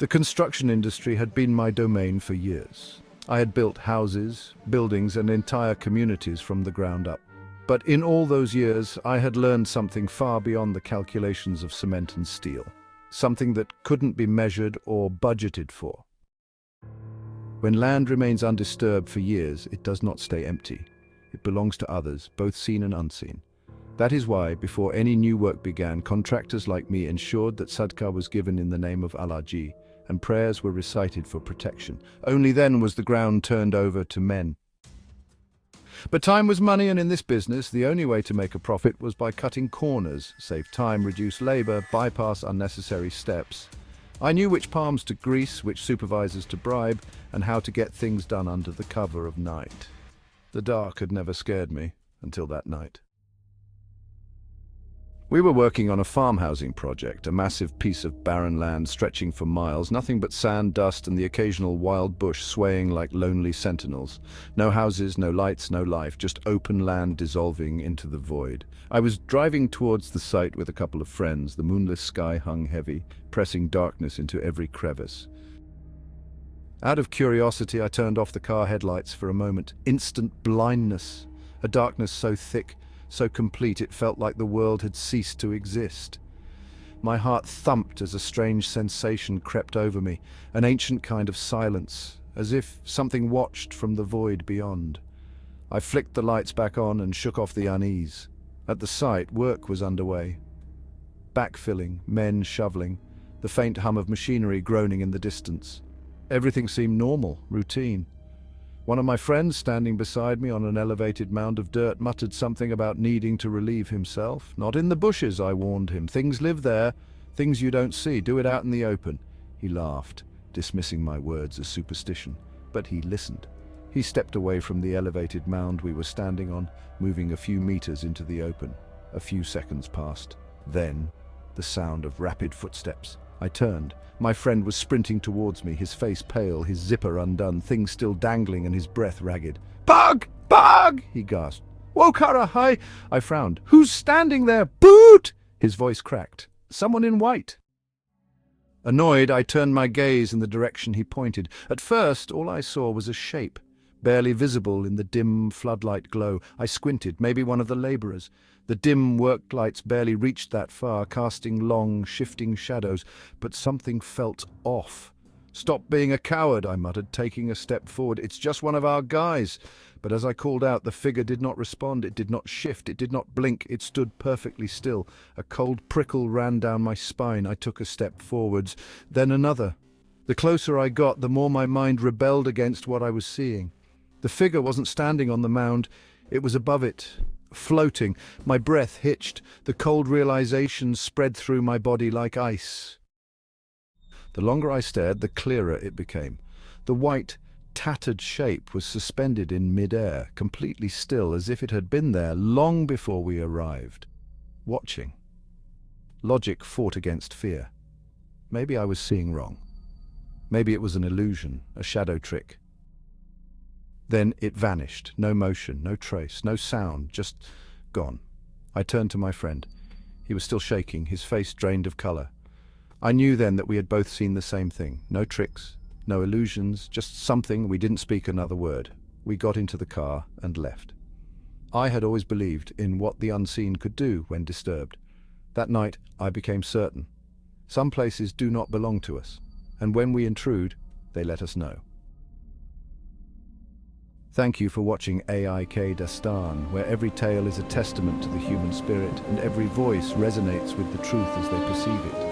The construction industry had been my domain for years. I had built houses, buildings, and entire communities from the ground up. But in all those years, I had learned something far beyond the calculations of cement and steel. Something that couldn't be measured or budgeted for. When land remains undisturbed for years, it does not stay empty. It belongs to others, both seen and unseen. That is why, before any new work began, contractors like me ensured that sadaqah was given in the name of Allah, and prayers were recited for protection. Only then was the ground turned over to men. But time was money, and in this business, the only way to make a profit was by cutting corners, save time, reduce labor, bypass unnecessary steps. I knew which palms to grease, which supervisors to bribe, and how to get things done under the cover of night. The dark had never scared me, until that night. We were working on a farm housing project, a massive piece of barren land stretching for miles, nothing but sand, dust, and the occasional wild bush swaying like lonely sentinels. No houses, no lights, no life, just open land dissolving into the void. I was driving towards the site with a couple of friends, the moonless sky hung heavy, pressing darkness into every crevice. Out of curiosity, I turned off the car headlights for a moment. Instant blindness, a darkness so thick, so complete it felt like the world had ceased to exist. My heart thumped as a strange sensation crept over me, an ancient kind of silence, as if something watched from the void beyond. I flicked the lights back on and shook off the unease. At the site, work was underway. Backfilling, men shoveling, the faint hum of machinery groaning in the distance. Everything seemed normal, routine. One of my friends, standing beside me on an elevated mound of dirt, muttered something about needing to relieve himself. "Not in the bushes," I warned him. "Things live there, things you don't see. Do it out in the open." He laughed, dismissing my words as superstition. But he listened. He stepped away from the elevated mound we were standing on, moving a few meters into the open. A few seconds passed. Then, the sound of rapid footsteps. I turned. My friend was sprinting towards me, his face pale, his zipper undone, things still dangling and his breath ragged. "Bug! Bug!" he gasped. "Whoa, Kara, hi!" I frowned. "Who's standing there? Boot!" His voice cracked. "Someone in white." Annoyed, I turned my gaze in the direction he pointed. At first, all I saw was a shape, barely visible in the dim floodlight glow. I squinted, maybe one of the laborers. The dim work lights barely reached that far, casting long, shifting shadows, but something felt off. "Stop being a coward," I muttered, taking a step forward. "It's just one of our guys." But as I called out, the figure did not respond, it did not shift, it did not blink, it stood perfectly still. A cold prickle ran down my spine. I took a step forwards, then another. The closer I got, the more my mind rebelled against what I was seeing. The figure wasn't standing on the mound, it was above it, floating. My breath hitched. The cold realization spread through my body like ice. The longer I stared, the clearer it became. The white, tattered shape was suspended in mid-air, completely still, as if it had been there long before we arrived. Watching. Logic fought against fear. Maybe I was seeing wrong. Maybe it was an illusion, a shadow trick. Then it vanished. No motion, no trace, no sound, just gone. I turned to my friend. He was still shaking, his face drained of color. I knew then that we had both seen the same thing. No tricks, no illusions, just something. We didn't speak another word. We got into the car and left. I had always believed in what the unseen could do when disturbed. That night, I became certain. Some places do not belong to us, and when we intrude, they let us know. Thank you for watching aikdastaan, where every tale is a testament to the human spirit and every voice resonates with the truth as they perceive it.